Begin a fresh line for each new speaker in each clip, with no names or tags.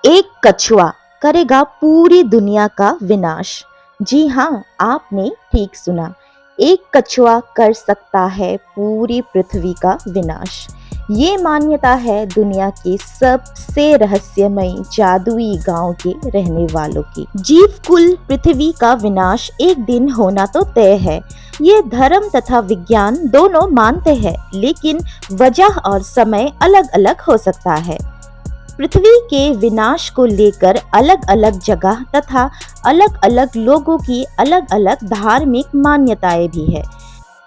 एक कछुआ करेगा पूरी दुनिया का विनाश। जी हाँ, आपने ठीक सुना। एक कछुआ कर सकता है पूरी पृथ्वी का विनाश। ये मान्यता है दुनिया के सबसे रहस्यमयी जादुई गांव के रहने वालों की। जीव कुल पृथ्वी का विनाश एक दिन होना तो तय है। ये धर्म तथा विज्ञान दोनों मानते हैं, लेकिन वजह और समय अलग अलग हो सकता है। पृथ्वी के विनाश को लेकर अलग अलग जगह तथा अलग अलग लोगों की अलग अलग धार्मिक मान्यताएं भी है।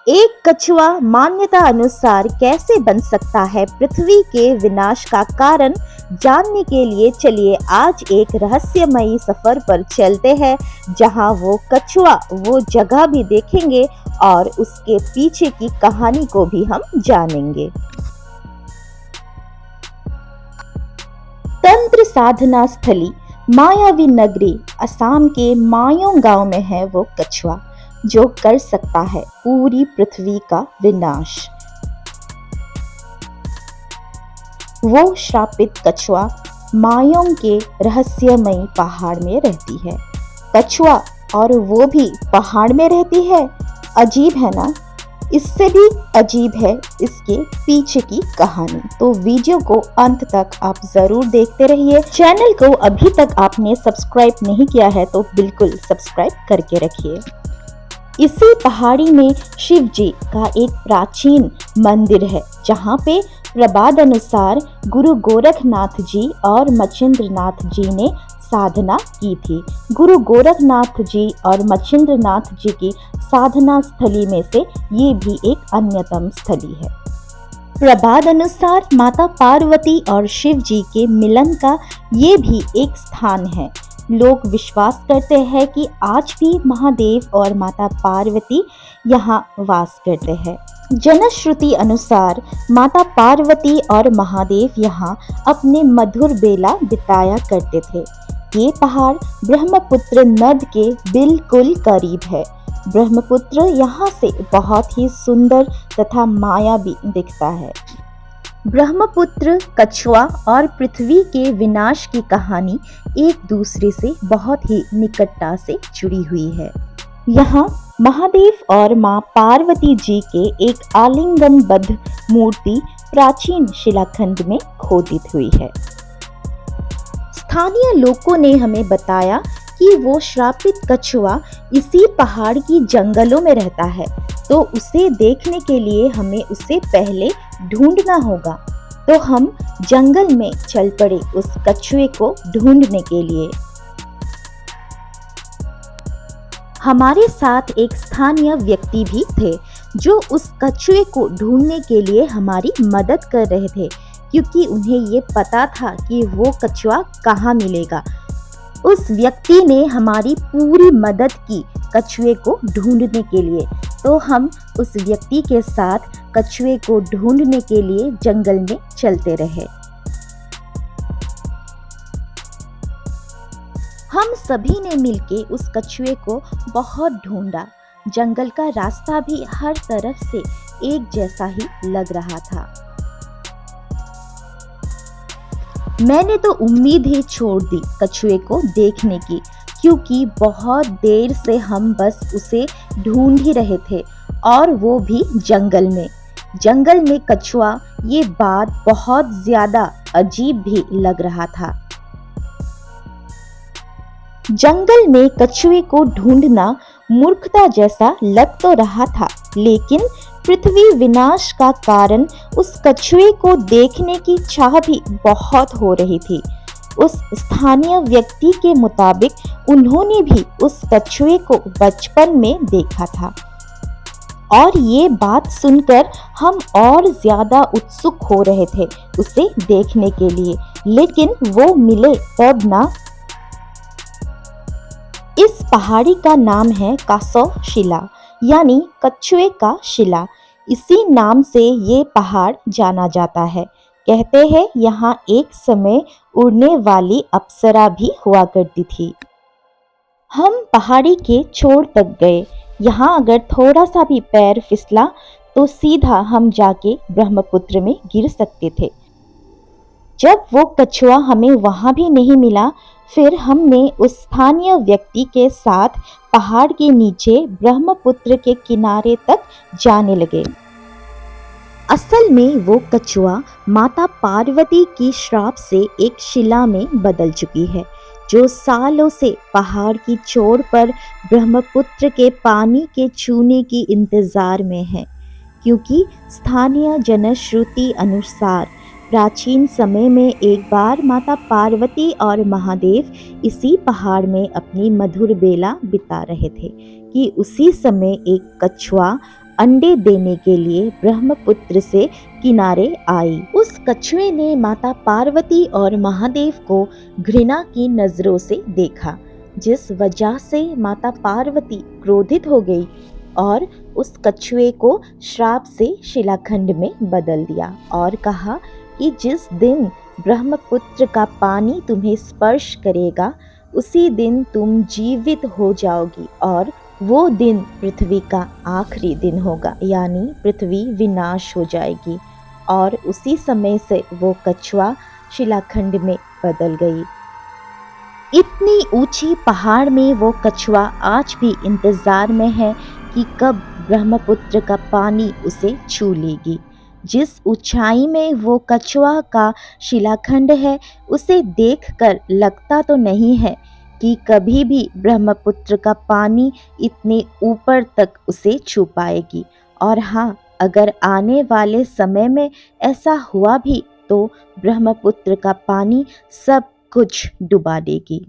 एक कछुआ मान्यता अनुसार कैसे बन सकता है पृथ्वी के विनाश का कारण जानने के लिए चलिए आज एक रहस्यमयी सफर पर चलते हैं, जहां वो कछुआ वो जगह भी देखेंगे और उसके पीछे की कहानी को भी हम जानेंगे। तंत्र साधना स्थली मायावी नगरी असम के मायोंग गांव में है वो कछुआ जो कर सकता है पूरी पृथ्वी का विनाश। वो श्रापित कछुआ मायोंग के रहस्यमयी पहाड़ में रहती है। कछुआ और वो भी पहाड़ में रहती है। अजीब है ना? इससे भी अजीब है इसके पीछे की कहानी। तो वीडियो को अंत तक आप जरूर देखते रहिए। चैनल को अभी तक आपने सब्सक्राइब नहीं किया है तो बिल्कुल सब्सक्राइब करके रखिए। इसी पहाड़ी में शिव जी का एक प्राचीन मंदिर है, जहाँ पे प्रबाद अनुसार गुरु गोरखनाथ जी और मच्छिंद्रनाथ जी ने साधना की थी। गुरु गोरखनाथ जी और मच्छिंद्रनाथ जी की साधना स्थली में से ये भी एक अन्यतम स्थली है। प्रबाद अनुसार माता पार्वती और शिव जी के मिलन का ये भी एक स्थान है। लोग विश्वास करते हैं कि आज भी महादेव और माता पार्वती यहाँ वास करते हैं। जनश्रुति अनुसार माता पार्वती और महादेव यहाँ अपने मधुर बेला बिताया करते थे। ये पहाड़ ब्रह्मपुत्र नद के बिल्कुल करीब है। ब्रह्मपुत्र यहाँ से बहुत ही सुंदर तथा मायावी दिखता है। ब्रह्मपुत्र, कछुआ और पृथ्वी के विनाश की कहानी एक दूसरे से बहुत ही निकटता से जुड़ी हुई है। यहाँ महादेव और माँ पार्वती जी के एक आलिंगनबद्ध मूर्ति प्राचीन शिलाखंड में खोदित हुई है। स्थानीय लोगों ने हमें बताया कि वो श्रापित कछुआ इसी पहाड़ की जंगलों में रहता है, तो उसे देखने के लिए हमें उसे पहले ढूंढना होगा। तो हम जंगल में चल पड़े उस कछुए को ढूंढने के लिए। हमारे साथ एक स्थानीय व्यक्ति भी थे जो उस कछुए को ढूंढने के लिए हमारी मदद कर रहे थे, क्योंकि उन्हें ये पता था कि वो कछुआ कहाँ मिलेगा। उस व्यक्ति ने हमारी पूरी मदद की कछुए को ढूंढने के लिए, तो हम उस व्यक्ति के साथ कछुए को ढूंढने के लिए जंगल में चलते रहे। हम सभी ने मिलके उस कछुए को बहुत ढूंढा। जंगल का रास्ता भी हर तरफ से एक जैसा ही लग रहा था। मैंने तो उम्मीद ही छोड़ दी कछुए को देखने की, क्योंकि बहुत देर से हम बस उसे ढूंढ ही रहे थे, और वो भी जंगल में। जंगल में कछुआ, ये बात बहुत ज्यादा अजीब भी लग रहा था। जंगल में कछुए को ढूंढना मूर्खता जैसा लग तो रहा था, लेकिन पृथ्वी विनाश का कारण उस कछुए को देखने की चाह भी बहुत हो रही थी। उस स्थानीय व्यक्ति के मुताबिक उन्होंने भी उस कछुए को बचपन में देखा था, और ये बात सुनकर हम और ज्यादा उत्सुक हो रहे थे उसे देखने के लिए। लेकिन वो मिले तब ना। इस पहाड़ी का नाम है कासो शिला, यानी कछुए का शिला। इसी नाम से ये पहाड़ जाना जाता है। कहते हैं यहाँ एक समय उड़ने वाली अप्सरा भी हुआ करती थी। हम पहाड़ी के छोर तक गए। यहाँ अगर थोड़ा सा भी पैर फिसला तो सीधा हम जाके ब्रह्मपुत्र में गिर सकते थे। जब वो कछुआ हमें वहाँ भी नहीं मिला, फिर हमने उस स्थानीय व्यक्ति के साथ पहाड़ के नीचे ब्रह्मपुत्र के किनारे तक जाने लगे। असल में वो कछुआ माता पार्वती की श्राप से एक शिला में बदल चुकी है, जो सालों से पहाड़ की चोट पर ब्रह्मपुत्र के पानी के छूने की इंतजार में है। क्योंकि स्थानीय जनश्रुति अनुसार प्राचीन समय में एक बार माता पार्वती और महादेव इसी पहाड़ में अपनी मधुर बेला बिता रहे थे कि उसी समय एक कछुआ अंडे देने के लिए ब्रह्मपुत्र से किनारे आई। उस कछुए ने माता पार्वती और महादेव को घृणा की नजरों से देखा, जिस वजह से माता पार्वती क्रोधित हो गई और उस कछुए को श्राप से शिलाखंड में बदल दिया और कहा कि जिस दिन ब्रह्मपुत्र का पानी तुम्हें स्पर्श करेगा, उसी दिन तुम जीवित हो जाओगी और वो दिन पृथ्वी का आखिरी दिन होगा, यानी पृथ्वी विनाश हो जाएगी। और उसी समय से वो कछुआ शिलाखंड में बदल गई। इतनी ऊंची पहाड़ में वो कछुआ आज भी इंतजार में है कि कब ब्रह्मपुत्र का पानी उसे छू लेगी। जिस ऊंचाई में वो कछुआ का शिलाखंड है, उसे देखकर लगता तो नहीं है कि कभी भी ब्रह्मपुत्र का पानी इतने ऊपर तक उसे छू पाएगी। और हाँ, अगर आने वाले समय में ऐसा हुआ भी तो ब्रह्मपुत्र का पानी सब कुछ डुबा देगी।